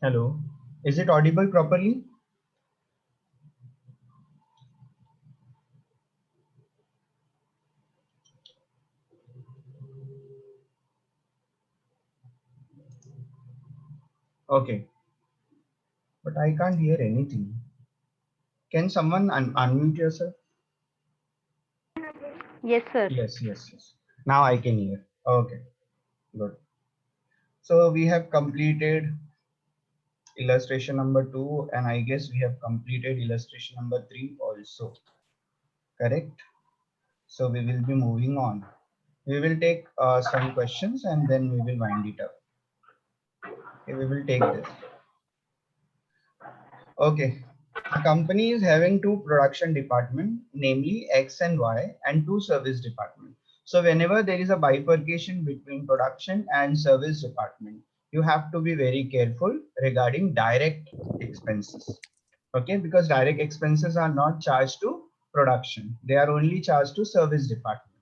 Hello. Is it audible properly? Okay. But I can't hear anything. Can someone unmute yourself? Yes, sir. Yes. Now I can hear. Okay, good. So we have completed illustration number 2, and I guess we have completed illustration number 3 also. Correct? So we will be moving on. We will take some questions and then we will wind it up. Okay, we will take this. Okay. A company is having two production department, namely X and Y, and two service department. So whenever there is a bifurcation between production and service department, you have to be very careful regarding direct expenses. Okay, because direct expenses are not charged to production. They are only charged to service department.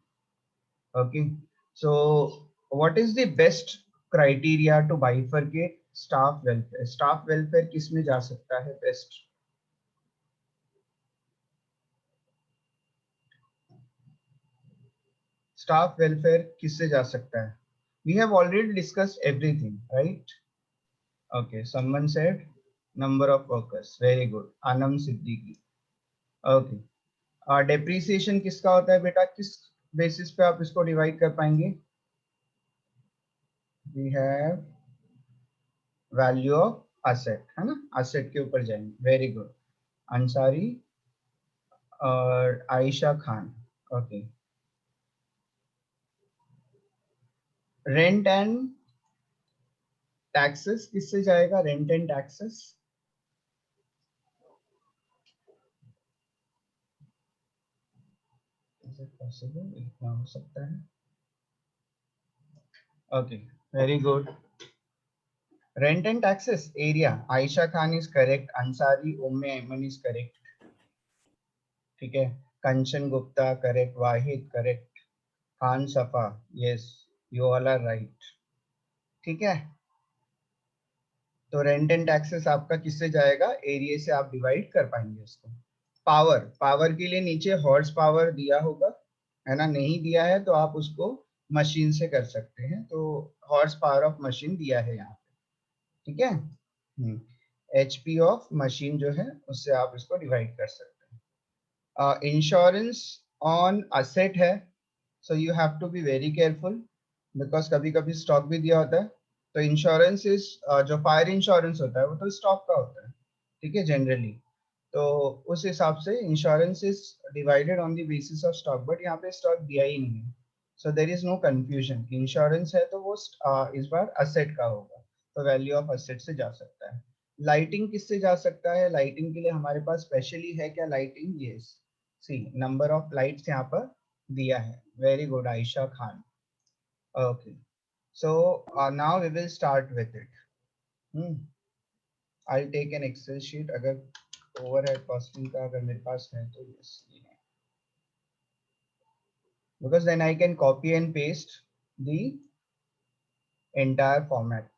Okay, so what is the best criteria to bifurcate staff welfare? Staff welfare किसमें जा सकता है best? Staff welfare किससे जा सकता है? We have already discussed everything, right? Okay, someone said number of workers. Very good. Anam Siddiqui. Okay. Depreciation किसका होता है बेटा? किस बेसिस पे आप इसको डिवाइड कर पाएंगे? We have value of asset, है ना? Asset के ऊपर जाएंगे. Very good. अंसारी और Ayesha Khan. Okay. Rent and taxes किससे जाएगा? Rent and taxes. Is it possible? इतना हो सकता है. Okay, very good. Rent and taxes area. Aisha Khan is correct. Ansari Umme Ayman is correct. ठीक है. Kanchan Gupta correct. Wahid correct. Khan Safa, yes, you all are right. ठीक है. तो rent and taxes आपका किससे जाएगा? Area से आप डिवाइड कर पाएंगे उसको. पावर, पावर के लिए नीचे हॉर्स पावर दिया होगा, है ना? नहीं दिया है तो आप उसको मशीन से कर सकते हैं. तो हॉर्स पावर ऑफ मशीन दिया है यहाँ पे. ठीक है. एचपी ऑफ मशीन जो है उससे आप इसको डिवाइड कर सकते हैं. इंश्योरेंस ऑन असेट है, so you have to be very careful because कभी कभी स्टॉक भी दिया होता है. तो इंश्योरेंस इज जो फायर इंश्योरेंस होता है वो तो स्टॉक का होता है. ठीक है, जनरली. तो उस हिसाब से insurance is divided on the basis of stock, but यहाँ पे स्टॉक दिया ही नहीं है. So there is no confusion. Insurance है तो वो इस बार असेट का होगा, तो वैल्यू ऑफ असेट से जा सकता है. लाइटिंग किससे जा सकता है? लाइटिंग के लिए हमारे पास स्पेशली है क्या lighting? Yes. See number of lights यहाँ पर दिया है. Very good Ayesha Khan. Okay, so now we will start with it. I take an Excel sheet. अगर ओवरहेड कॉस्टिंग का अगर मेरे पास है तो yes, because then I can copy and paste the entire format.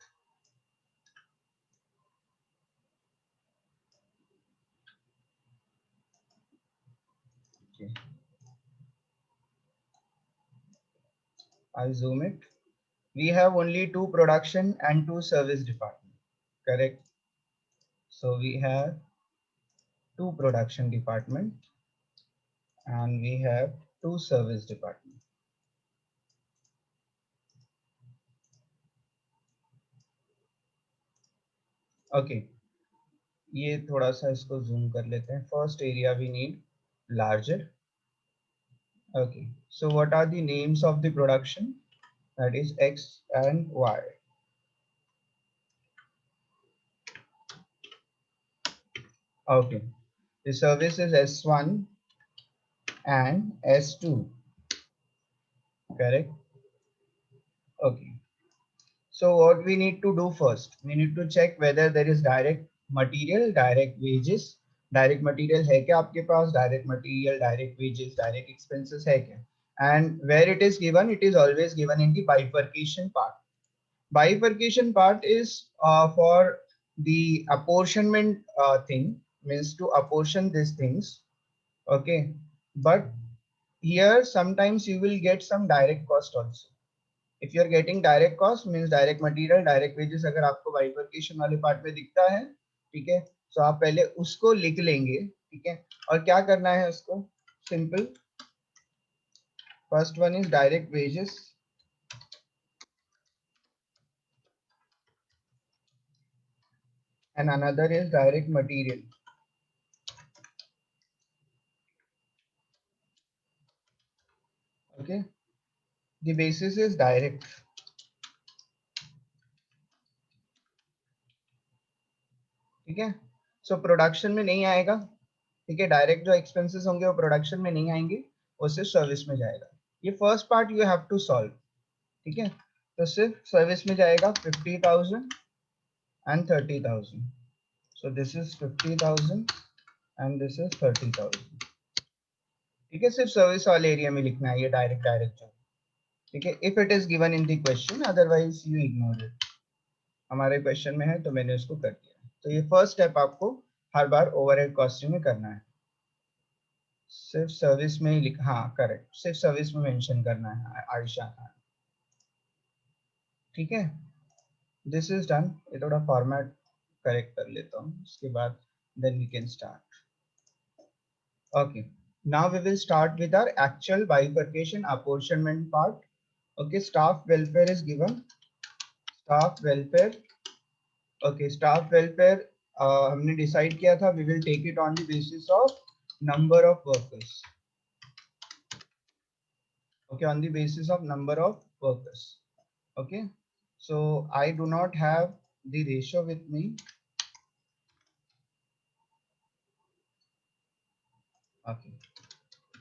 Okay, I'll zoom it. We have only two production and two service department, correct? So we have two production department and we have two service department. Okay, ये थोड़ा सा इसको zoom कर लेते हैं. First area we need larger. Okay, so what are the names of the production? That is X and Y. Okay, the service is S1 and S2, correct? Okay, so what we need to do first, we need to check whether there is direct material, direct wages. Direct material है क्या आपके पास? Direct material, direct wages, direct expenses है क्या? And where it is given, it is always given in the bifurcation part. Bifurcation part is for the apportionment thing means to apportion these things. Okay, but here sometimes you will get some direct cost also. If you are getting direct cost means direct material, direct wages, अगर आपको bifurcation वाले part में दिखता है, ठीक है, तो आप पहले उसको लिख लेंगे, ठीक है, और क्या करना है उसको, simple, first one is direct wages and another is direct material. Okay, the basis is direct. ठीक है, सो प्रोडक्शन में नहीं आएगा, ठीक है, डायरेक्ट जो एक्सपेंसेस होंगे वो प्रोडक्शन में नहीं आएंगे, वो सिर्फ सर्विस में जाएगा। ये first part you have to solve, ठीक है, तो सिर्फ सर्विस में जाएगा 50,000 and 30,000. So this is 50,000 and this is 30,000. ठीक है, सिर्फ सर्विस वाले एरिया में लिखना है ये डायरेक्ट डायरेक्ट जो, ठीक है, if it is given in the question, otherwise you ignore it. हमारे क्वेश्चन में है तो मैंने उसको कर दिया। तो ये फर्स्ट स्टेप आपको हर बार ओवरहेड कॉस्टिंग में करना है, सिर्फ सर्विस में ही लिख, हाँ करेक्ट, सिर्फ सर्विस में मेंशन करना है आयशा, ठीक है, दिस इज डन। ये थोड़ा फॉर्मेट करेक्ट कर लेता हूँ, उसके बाद then we can start. Okay, now we will start with our actual bifurcation apportionment part. Okay, staff welfare is given. Staff welfare. Okay, staff welfare. हमने decide किया था we will take it on the basis of number of workers. Okay, on the basis of number of workers. Okay, so I do not have the ratio with me. Okay,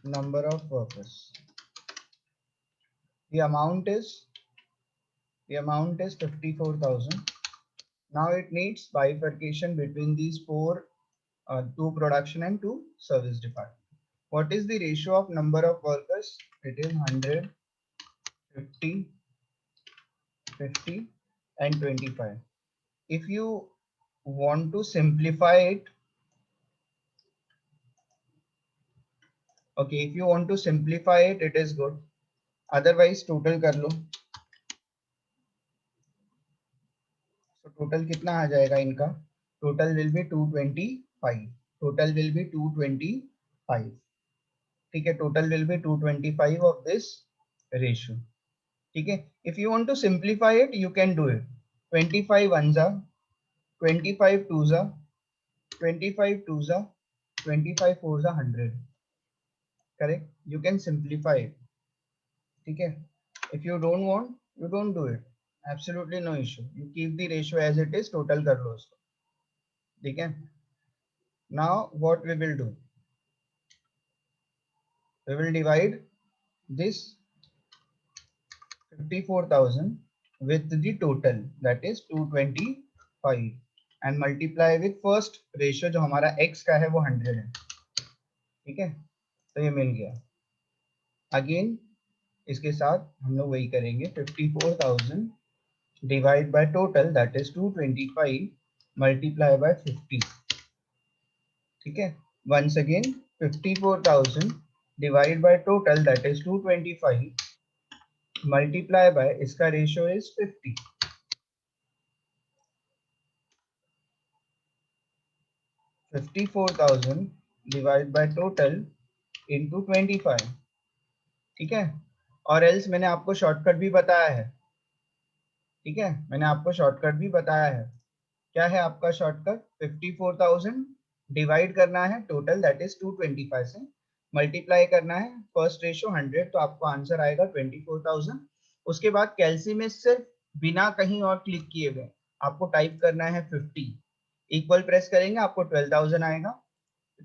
number of workers. The amount is 54,000. Now it needs bifurcation between these four, two production and two service department. What is the ratio of number of workers? It is 100, 50, 50 and 25. If you want to simplify it, okay, if you want to simplify it, it is good. Otherwise, total कर लो. So total कितना आ जाएगा इनका? Total will be 225. Total will be 225. ठीक है, total will be 225 of this ratio. ठीक है, if you want to simplify it you can do it. 25 ones are 25 twos are 25 twos are 25 fours are 100. Correct, you can simplify it. ठीक है, if you don't want you don't do it, absolutely no issue, you keep the ratio as it is, total कर लो उसको, ठीक है। now what we will do, we will divide this 54,000 with the total that is 225 and multiply with first ratio जो हमारा x का है वो 100 है, ठीक है, तो ये मिल गया। अगेन इसके साथ हम लोग वही करेंगे, 54,000 divide by total that is 225 multiply by 50, ठीक है। Once again 54,000 divide by total that is 225 multiply by इसका ratio is 50। 54,000 divide by total into 25, ठीक है। और एल्स मैंने आपको शॉर्टकट भी बताया है, ठीक है, मैंने आपको शॉर्टकट भी बताया है। क्या है आपका शॉर्टकट? 54,000 डिवाइड करना है टोटल दैट इज 225 से, मल्टीप्लाई करना है फर्स्ट रेशियो 100, तो आपको आंसर आएगा 24,000। उसके बाद कैलसी में सिर्फ बिना कहीं और क्लिक किए हुए आपको टाइप करना है 50, इक्वल प्रेस करेंगे आपको 12,000 आएगा,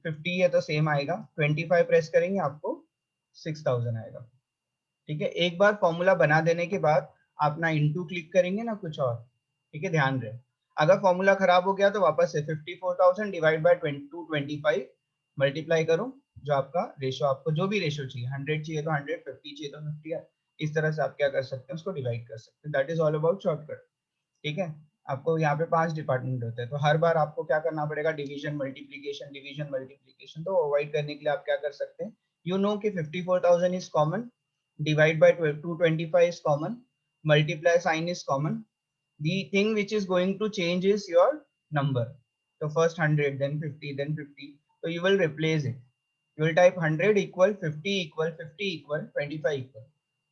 50 है तो सेम आएगा, 25 प्रेस करेंगे आपको 6,000 आएगा, ठीक है। एक बार फॉर्मूला बना देने के बाद आप ना इनटू क्लिक करेंगे ना कुछ और, ठीक है, ध्यान रहे। अगर फॉर्मूला खराब हो गया तो वापस से 54,000 डिवाइड बाय 225 मल्टीप्लाई करो, जो आपका रेशियो, आपको जो भी रेशियो चाहिए, 100 चाहिए तो 100, 50 चाहिए तो 50, इस तरह से आप क्या कर सकते हैं, उसको डिवाइड कर सकते हैं। That is all about shortcut, ठीक है। आपको यहाँ पे 5 डिपार्टमेंट होते हैं, तो हर बार आपको क्या करना पड़ेगा, डिवीजन मल्टीप्लीकेशन। तो अवॉइड करने के लिए आप क्या कर सकते हैं, यू नो कि 54,000 is common, divide by 225 is common, multiply sign is common, the thing which is going to change is your number. So first 100, then 50, then 50. So you will replace it. You will type 100 equal 50 equal 50 equal 25 equal.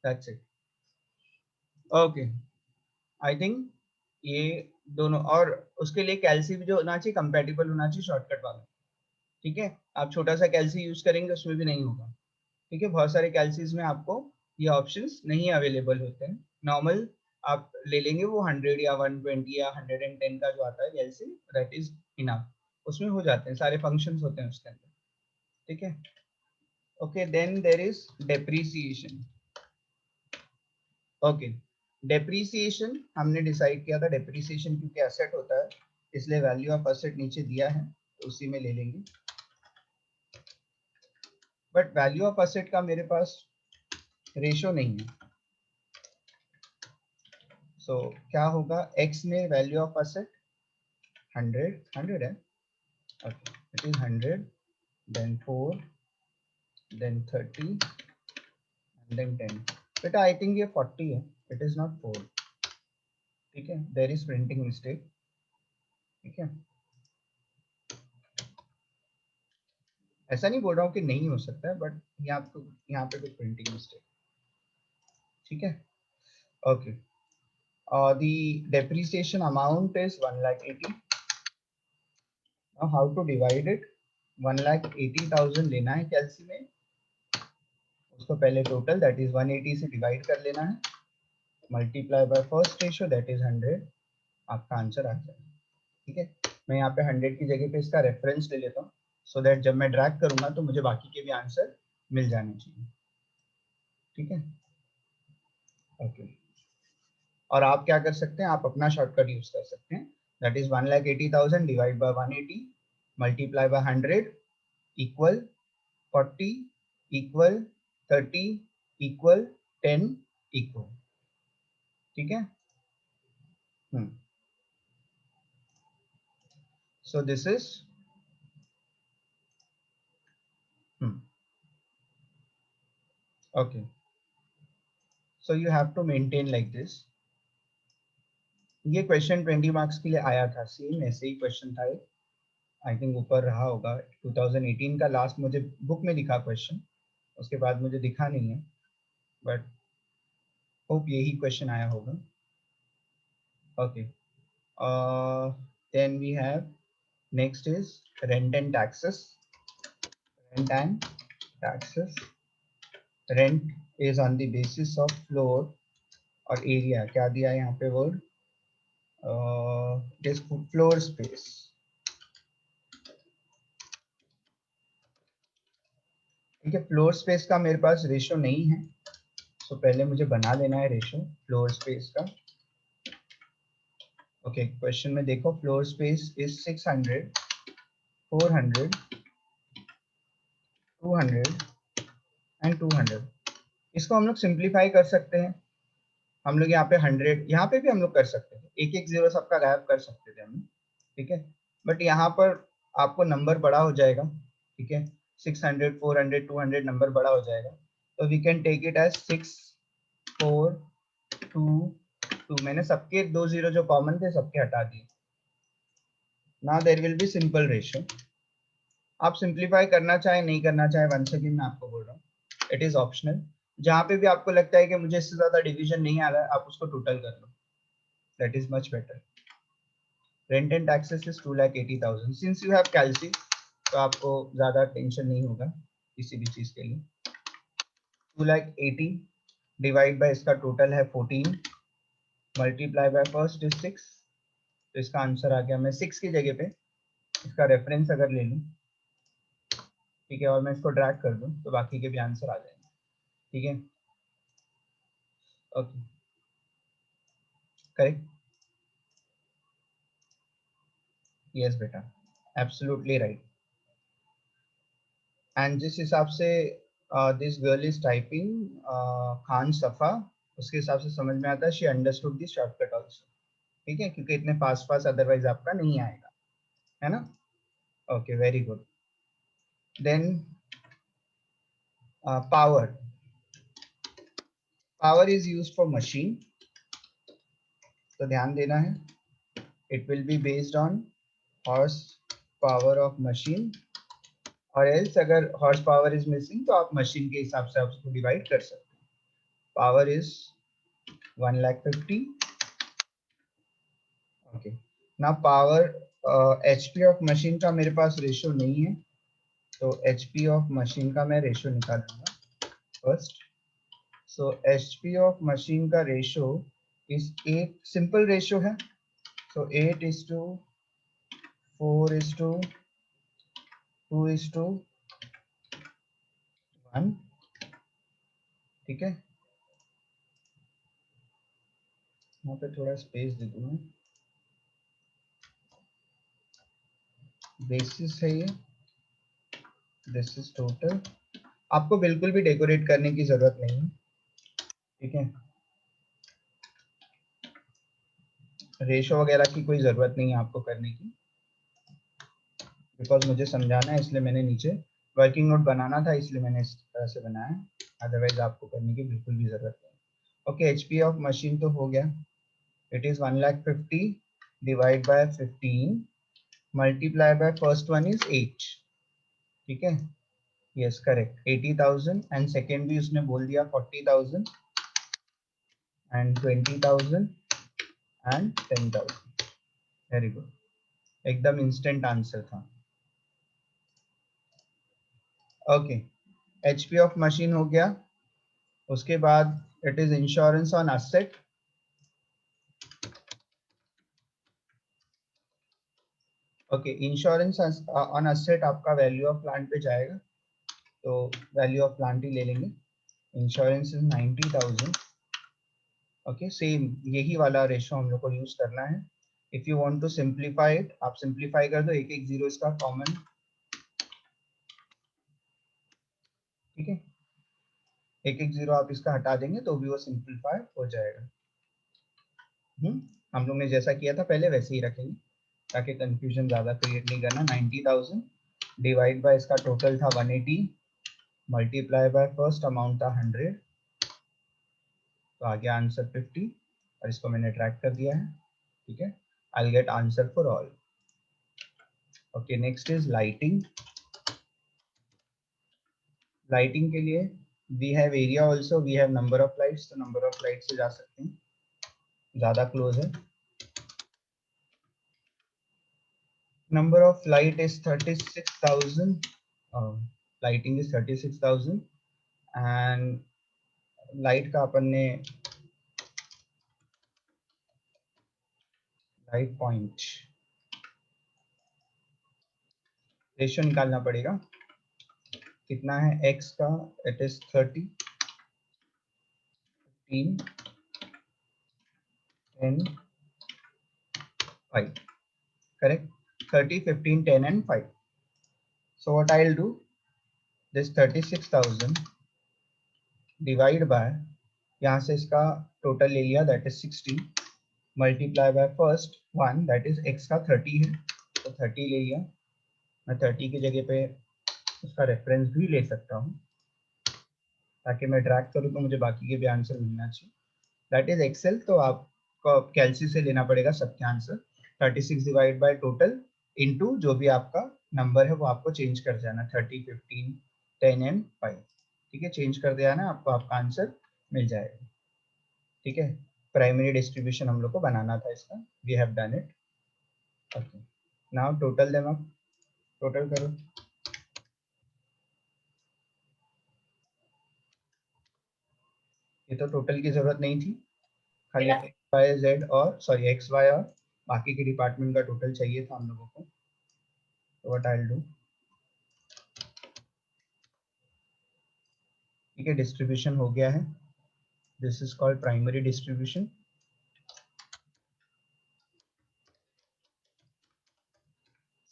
That's it. Okay. I think ये दोनों, और उसके लिए कैल्सी भी जो होना चाहिए compatible होना चाहिए शॉर्टकट वाला। ठीक है, आप छोटा सा कैल्सी यूज करेंगे उसमें भी नहीं होगा। ठीक है, बहुत सारे कैल्सीज में आपको ये ऑप्शंस नहीं अवेलेबल होते हैं। नॉर्मल आप ले लेंगे वो 100 या 120 या 110 का जो आता है कैल्सी, दैट इज इनफ, उसमें हो जाते हैं, सारे फंक्शंस होते हैं उसके अंदर। ठीक है, okay, then there is depreciation. Okay, depreciation हमने डिसाइड किया था, डेप्रीसिएशन क्योंकि एसेट होता है इसलिए वैल्यू ऑफ एसेट नीचे दिया है तो उसी में ले लेंगे। बट वैल्यू ऑफ एसेट का मेरे पास रेशो नहीं है, सो क्या होगा, x में वैल्यू ऑफ एसेट 100 है, okay, it is 100, then 4, then 30 and then 10। बेटा I think ये 40 है, it is not 4। ठीक है, there is printing mistake। ठीक है, ऐसा नहीं बोल रहा हूँ कि नहीं हो सकता है, बट यहाँ पे कुछ प्रिंटिंग मिस्टेक। ठीक है, okay, the depreciation amount is 1,80,000। now how to divide it, 1,80,000 लेना है कैल्सी में, उसको पहले टोटल दैट इज 180 से डिवाइड कर लेना है, multiply by first ratio that is 100, आपका आंसर आ जाएगा। ठीक है, मैं यहाँ पे 100 की जगह पे इसका रेफरेंस ले लेता हूँ, सो दैट जब मैं ड्रैग करूंगा तो मुझे बाकी के भी आंसर मिल जाने चाहिए। ठीक है, ओके, और आप क्या कर सकते हैं, आप अपना शॉर्टकट यूज कर सकते हैं, that is 1,80,000 divide by 180 multiply by 100 equal 40 equal 30 equal 10 equal. ठीक है, so this is okay, so you have to maintain like this। ये क्वेश्चन 20 मार्क्स के लिए आया था, सेम ऐसे ही क्वेश्चन था, आई थिंक ऊपर रहा होगा 2018 का लास्ट, मुझे बुक में दिखा क्वेश्चन, उसके बाद मुझे दिखा नहीं है, बट होप यही क्वेश्चन आया होगा। Okay, then we have next is rent and taxes. Rent and taxes, rent is on the basis of floor और एरिया, क्या दिया है यहाँ पे वर्ड, फ्लोर स्पेस। ठीक है, फ्लोर स्पेस का मेरे पास रेशो नहीं है, तो पहले मुझे बना लेना है रेशो फ्लोर स्पेस का। ओके, क्वेश्चन में देखो, फ्लोर स्पेस इज 600, 400, 200 एंड 200। इसको हम लोग सिंप्लीफाई कर सकते हैं, हम लोग यहाँ पे 100, यहाँ पे भी हम लोग कर सकते थे, एक एक जीरो सबका गायब कर सकते थे हम। ठीक है, बट यहाँ पर आपको नंबर बड़ा हो जाएगा। ठीक है, 600, 400, 200 नंबर बड़ा हो जाएगा, तो we can take it as 6, 4, 2, 2। मैंने सबके 2 जीरो जो कॉमन थे सबके हटा दिए। Now there will be simple ratio. आप सिंप्लीफाई करना चाहे नहीं करना चाहे, वंस अगेन मैं आपको बोल रहा हूँ, इट इज ऑप्शनल। जहाँ पे भी आपको लगता है कि मुझे इससे ज्यादा डिवीजन नहीं आ रहा है, आप उसको टोटल कर लो, that is much better. Rent and taxes is 2,80,000। Since you have कैल्सी, तो आपको ज्यादा टेंशन नहीं होगा किसी भी चीज के लिए। 2,80,000 डिवाइड बाय इसका टोटल है 14, मल्टीप्लाई बाय फर्स्ट इज 6, तो इसका आंसर आ गया। मैं 6 की जगह पे इसका रेफरेंस अगर ले लूँ, ठीक है, और मैं इसको ड्रैग कर दूँ तो बाकी के भी आंसर आ जाएंगे। ठीक है, ओके, करेक्ट, यस बेटा, एब्सोल्युटली राइट। एंड जिस हिसाब से this girl is typing Khan सफा, उसके हिसाब से समझ में आता है she understood this shortcut also. ठीक है, क्योंकि इतने फास्ट फास्ट अदरवाइज आपका नहीं आएगा, है ना। Okay, very good. Then power, power is used for machine, तो ध्यान देना है, it will be based on horse power of machine, और एल्स अगर हॉर्स पावर इज मिसिंग तो आप मशीन के हिसाब से आप उसको डिवाइड कर सकते हैं। Power is 1,50,000। ओके, ना पावर, एचपी ऑफ मशीन का मेरे पास रेशो नहीं है, तो एचपी ऑफ मशीन का मैं रेशो निकालूंगा first. So HP of machine का रेशो इस 8, सिंपल रेशो है, सो 8:4:2:1, ठीक है। यहाँ पे थोड़ा स्पेस दे दूंगा, बेसिस है ये, दिस इज टोटल। आपको बिल्कुल भी डेकोरेट करने की जरूरत नहीं है, ठीक है, रेशो वगैरह की कोई जरूरत नहीं है आपको करने की, बिकॉज मुझे समझाना है इसलिए मैंने नीचे वर्किंग नोट बनाना था, इसलिए मैंने इस तरह से बनाया, अदरवाइज आपको करने की बिल्कुल भी जरूरत नहीं। ओके, एचपी ऑफ मशीन तो हो गया, it is 1,50,000 divide by 15 multiply by first one is 8, ठीक है, यस करेक्ट, 80,000, एंड सेकेंड भी उसने बोल दिया 40,000 एंड 20,000 एंड 10,000। वेरी गुड, एकदम इंस्टेंट आंसर था। ओके, एचपी ऑफ मशीन हो गया, उसके बाद it is insurance on asset. Okay, insurance on asset आपका वैल्यू ऑफ प्लांट पे जाएगा, तो वैल्यू ऑफ प्लांट ही ले लेंगे। Insurance is 90,000। ओके, सेम यही वाला रेशो हम लोग को यूज करना है। If you want to simplify it, आप सिंप्लीफाई कर दो, एक एक जीरो इसका कॉमन, ठीक है, एक एक जीरो आप इसका हटा देंगे तो भी वो सिंप्लीफाई हो जाएगा। हम लोग ने जैसा किया था पहले वैसे ही रखेंगे, ताकि कंफ्यूजन ज्यादा क्रिएट नहीं करना। 90,000 डिवाइड बाय इसका टोटल था 180, मल्टीप्लाई बाय फर्स्ट अमाउंट था 100, तो आ गया आंसर 50, और इसको मैंने ट्रैक कर दिया है, ठीक है। I will get answer for all. Okay, next is lighting. Lighting के लिए we have area also, we have number of lights, तो नंबर ऑफ लाइट से जा सकते हैं, ज्यादा क्लोज है। Number of light is 36,000, lighting is 36,000, and light का अपन ने लाइट पॉइंट रेशियो निकालना पड़ेगा, कितना है x का, it is 30, 15, 10, 5, correct, 30, 15, 10 and 5. So what I'll do, this 36,000 divide by, यहाँ से इसका टोटल ले लिया, that is 60, multiply by first one, that is x का 30 है, तो 30 ले लिया। मैं 30 की जगह पे उसका रेफरेंस भी ले सकता हूँ, ताकि मैं ड्रैग करूँ तो मुझे बाकी के भी आंसर मिलना चाहिए। दैट इज एक्सेल, तो आपको कैलसी से लेना पड़ेगा सबके answer. 36 divide by total into जो भी आपका नंबर है वो आपको चेंज कर जाना, 30, 15, 10 एंड 5, ठीक है, चेंज कर दिया ना, आपको आपका आंसर मिल जाएगा, ठीक है। प्राइमरी डिस्ट्रीब्यूशन हम लोग को बनाना था इसका, we have done it. Okay, now total them up, total करो। ये तो टोटल की जरूरत नहीं थी, खाली एक्स वाई जेड और सॉरी एक्स वाई और बाकी के डिपार्टमेंट का टोटल चाहिए था हम लोगों को, तो व्हाट आई विल डू, ठीक है, डिस्ट्रीब्यूशन हो गया है, this is called primary distribution.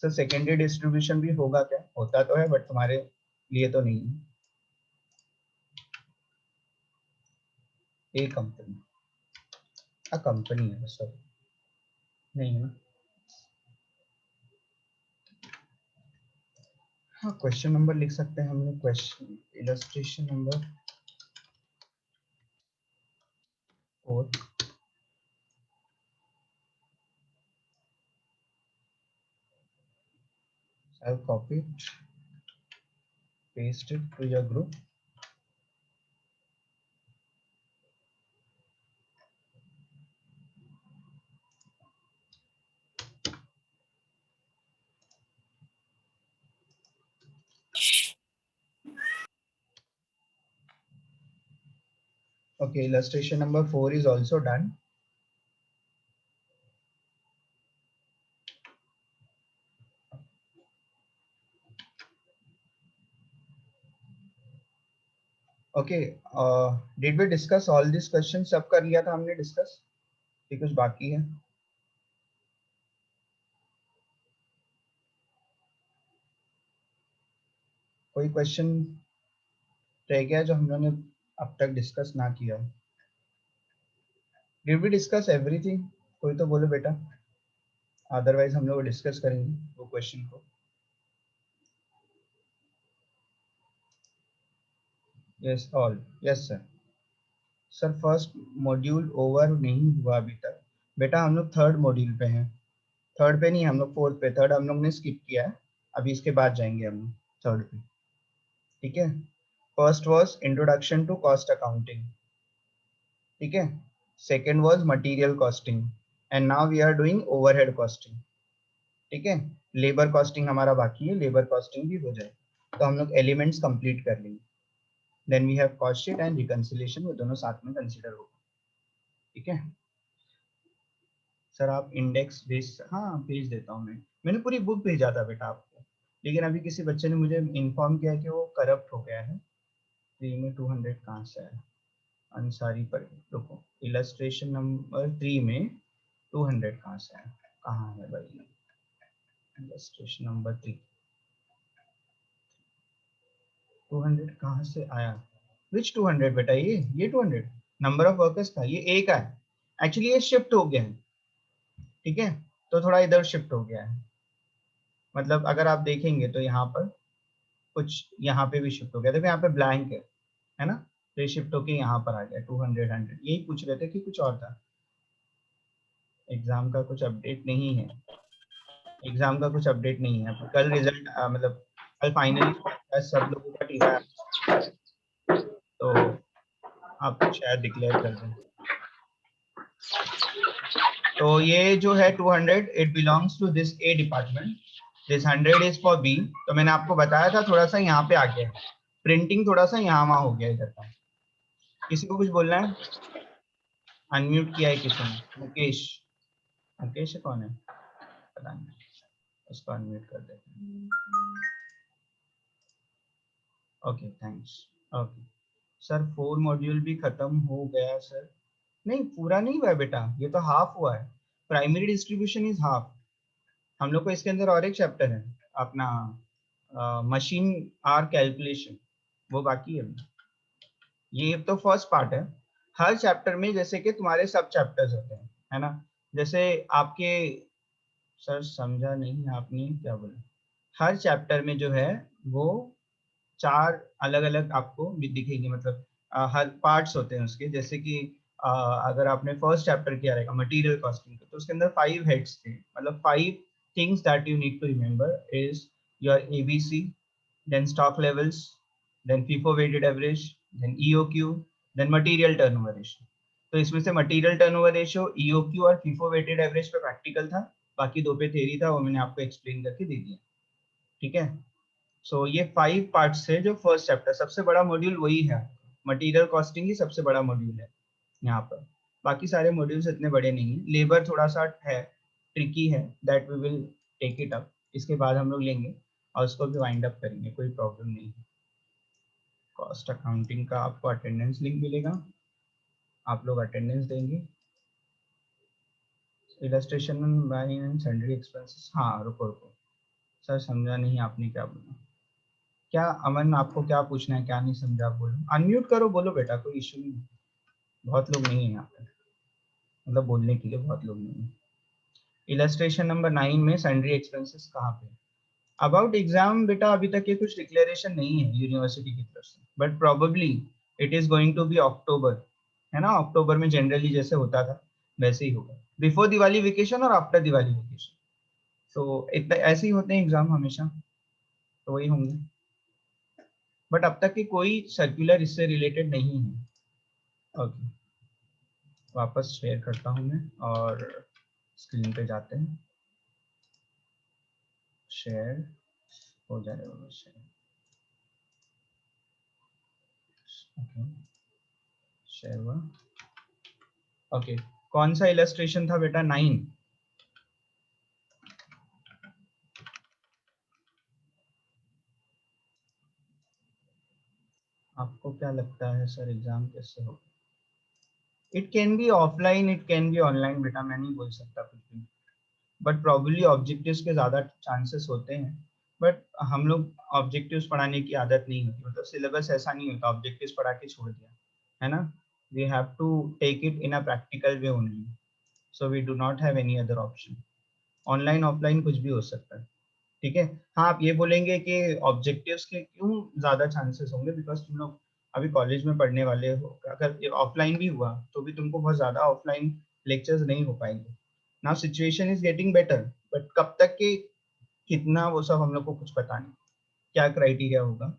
Sir secondary distribution भी होगा क्या, होता तो है बट तुम्हारे लिए तो नहीं है। ए कंपनी, अ कंपनी है सर, नहीं है ना? हाँ, क्वेश्चन नंबर लिख सकते हैं हमने, question illustration number 4. I'll copy it, paste it to your group. Okay, illustration number 4 is also done. Okay, did we discuss all these questions? सब कर लिया था हमने डिस्कस, कि कुछ बाकी है? कोई क्वेश्चन रह गया जो हम लोगों ने अब तक डिस्कस ना किया? Did we discuss everything? कोई तो बोलो बेटा, अदरवाइज हम लोग डिस्कस करेंगे वो क्वेश्चन को. Yes all, yes sir. Sir first module over नहीं हुआ अभी तक बेटा, हम लोग थर्ड मॉड्यूल पे हैं. थर्ड पे नहीं, हम लोग फोर्थ पे, थर्ड हम लोग ने स्किप किया है. अभी इसके बाद जाएंगे हम थर्ड पे, ठीक है. First was introduction to cost accounting, ठीक है. Second was material costing, and now we are doing overhead costing, ठीक है. लेबर कॉस्टिंग हमारा बाकी है, लेबर कॉस्टिंग भी हो जाए तो हम लोग एलिमेंट्स कंप्लीट कर लेंगे. Then we have cost sheet and reconciliation, वो दोनों साथ में कंसीडर होगा, ठीक है. सर आप इंडेक्स भेज, हाँ भेज देता हूँ मैं. मैंने पूरी बुक भेजा था बेटा आपको, लेकिन अभी किसी बच्चे ने मुझे इन्फॉर्म किया कि वो करप्ट हो गया है. 3 में 200 कहाँ से आया? अंसारी पर रुको, इलस्ट्रेशन नंबर 3 में 200 कहाँ से आया? कहाँ है भाई इलस्ट्रेशन नंबर 3? 200 कहाँ से आया? विच 200 बेटा? ये 200 नंबर ऑफ वर्कर्स का ये एक है. एक्चुअली ये शिफ्ट हो गया है, ठीक है. तो थोड़ा इधर शिफ्ट हो गया है, मतलब अगर आप देखेंगे तो यहाँ पर कुछ, यहाँ पे भी शिफ्ट हो गया. देखो यहाँ पे ब्लैंक है ना, तो ये शिफ्ट होके यहाँ पर आ गया 200 100. यही पूछ रहे थे कि कुछ और था. एग्जाम का कुछ अपडेट नहीं है, एग्जाम का कुछ अपडेट नहीं है. कल रिजल्ट मतलब कल फाइनली सब लोगों का टीका, तो आप शायद डिक्लेयर कर दें. तो ये जो है 200, it belongs to this A department, this 100 is for B. तो मैंने आपको बताया था थोड़ा सा यहाँ पे आ गया, प्रिंटिंग थोड़ा सा यहाँ वहाँ हो गया इधर का. किसी को कुछ बोलना है? अनम्यूट किया है किसी ने? मुकेश, मुकेश कौन है पता नहीं, उसको अनम्यूट कर देते हैं. Okay thanks. Okay sir 4 module भी खत्म हो गया सर. नहीं पूरा नहीं हुआ है बेटा, ये तो हाफ हुआ है. Primary distribution is half. हम लोग को इसके अंदर और एक चैप्टर है अपना, मशीन आर कैलकुलेशन, वो बाकी है. ये तो फर्स्ट पार्ट है. हर चैप्टर में जैसे कि तुम्हारे सब चैप्टर्स होते हैं, है ना. जैसे आपके, सर समझा नहीं आपने क्या बोला. हर चैप्टर में जो है वो 4 अलग अलग आपको भी दिखेंगे, मतलब हर पार्ट्स होते हैं उसके. जैसे कि अगर आपने फर्स्ट चैप्टर किया रहेगा मटेरियल कॉस्टिंग, तो उसके अंदर 5 हेड्स थे, मतलब 5 things that you need to remember is your ABC, then stock levels, then FIFO weighted average, then EOQ, then material turnover ratio. तो इसमें से मटेरियल टर्नओवर रेशियो, ईओक्यू और फीफो वेटेड एवरेज पे प्रैक्टिकल था, बाकी 2 पे थ्योरी था, वो मैंने आपको एक्सप्लेन करके दे दिया, ठीक है. सो ये 5 पार्ट्स है जो फर्स्ट चैप्टर, सबसे बड़ा मॉड्यूल वही है. मटेरियल कॉस्टिंग ही सबसे बड़ा मॉड्यूल है यहाँ पर. बाकी सारे मॉड्यूल्स इतने बड़े नहीं है. लेबर थोड़ा सा है, ट्रिकी है, that we will take it up. इसके बाद हम लोग लेंगे और उसको भी वाइंड अप करेंगे, कोई प्रॉब्लम नहीं है. कॉस्ट अकाउंटिंग का आपको अटेंडेंस लिंक मिलेगा, आप लोग अटेंडेंस देंगे. इलस्ट्रेशन एंड सैलरी एक्सपेंसेस, हाँ रुको रुको सर, समझा नहीं आपने क्या बोला. क्या अमन, आपको क्या पूछना है, क्या नहीं समझा आप बोलो. अनम्यूट करो, बोलो बेटा, कोई इशू नहीं है. बहुत लोग नहीं है यहाँ पे, मतलब बोलने के लिए बहुत लोग नहीं है. इलस्ट्रेशन नंबर 9 में सन्ड्री एक्सपेंसेस कहाँ पे? अबाउट एग्जाम बेटा अभी तक ये कुछ डिक्लेरेशन नहीं है यूनिवर्सिटी की तरफ से, but probably it is going to be October, है ना? अक्टूबर में जनरली जैसे होता था वैसे ही होगा, बिफोर दिवाली वेकेशन और आफ्टर दिवाली वेकेशन। तो इतना ऐसे ही होते हैं एग्जाम हमेशा, तो वही होंगे। बट अब तक की कोई सर्कुलर इससे रिलेटेड नहीं है। ओके, वापस शेयर करता हूँ मैं और स्क्रीन पे जाते हैं। शेयर हो जाएगा शेयर। ओके, शेयर हुआ। ओके, कौन सा इलस्ट्रेशन था बेटा? 9। आपको क्या लगता है सर एग्जाम कैसे होगा? It can be offline, it can be online बेटा, मैं नहीं बोल सकता कुछ भी, बट प्रॉब्ली ऑब्जेक्टिव्स के ज्यादा चांसेस होते हैं। बट हम लोग ऑब्जेक्टिव्स पढ़ाने की आदत नहीं होती, मतलब सिलेबस ऐसा नहीं होता ऑब्जेक्टिव्स पढ़ा के छोड़ दिया, है ना? We have to take it in a practical way only, so we do not have any other option. Online offline कुछ भी हो सकता है, ठीक है। हाँ, आप ये बोलेंगे कि ऑब्जेक्टिव्स के क्यों ज्यादा चांसेस होंगे, बिकॉज तुम लोग अभी कॉलेज में पढ़ने वाले हो, अगर ऑफलाइन भी हुआ तो भी तुमको बहुत ज्यादा ऑफलाइन लेक्चर्स नहीं हो पाएंगे। Now situation is getting better, but कब तक के कितना वो सब हम लोग को कुछ पता नहीं, क्या क्राइटेरिया होगा।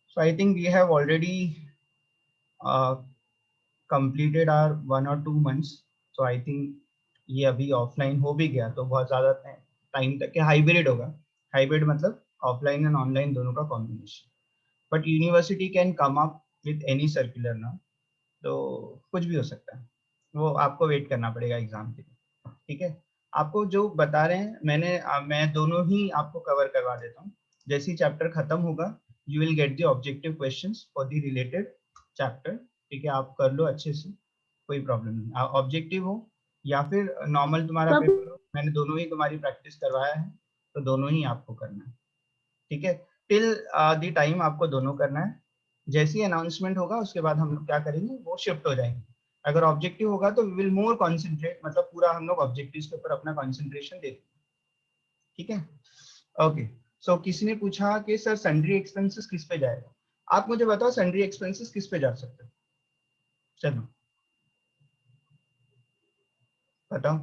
So I think we have already completed our 1 or 2 months, so I think ये अभी ऑफलाइन हो भी गया तो बहुत ज्यादा टाइम तक के हाइब्रिड होगा। हाइब्रिड मतलब ऑफलाइन एंड ऑनलाइन दोनों का combination. But university can come up with any circular ना, तो कुछ भी हो सकता है, वो आपको वेट करना पड़ेगा एग्जाम के लिए, ठीक है। आपको जो बता रहे हैं मैं दोनों ही आपको कवर करवा देता हूँ। जैसे ही चैप्टर खत्म होगा you will get the objective questions for the related chapter, ठीक है। आप कर लो अच्छे से, कोई प्रॉब्लम नहीं। ऑब्जेक्टिव हो या फिर नॉर्मल तुम्हारा कब? पेपर हो, मैंने दोनों ही तुम्हारी प्रैक्टिस करवाया है, तो दोनों ही आपको करना है, ठीक है। टिल द टाइम आपको दोनों करना है। जैसी अनाउंसमेंट होगा उसके बाद हम लोग क्या करेंगे, वो शिफ्ट हो जाएंगे। अगर ऑब्जेक्टिव होगा तो वी विल मोर कॉन्सेंट्रेट, मतलब पूरा हम लोग ऑब्जेक्टिव्स के ऊपर अपना कॉन्सेंट्रेशन देते हैं, ठीक है। ओके, सो किसी ने पूछा कि सर सन्ड्री एक्सपेंसेस किस पे जाएगा? आप मुझे बताओ सन्ड्री एक्सपेंसेस किस पे जा सकते हैं? चलो बताओ।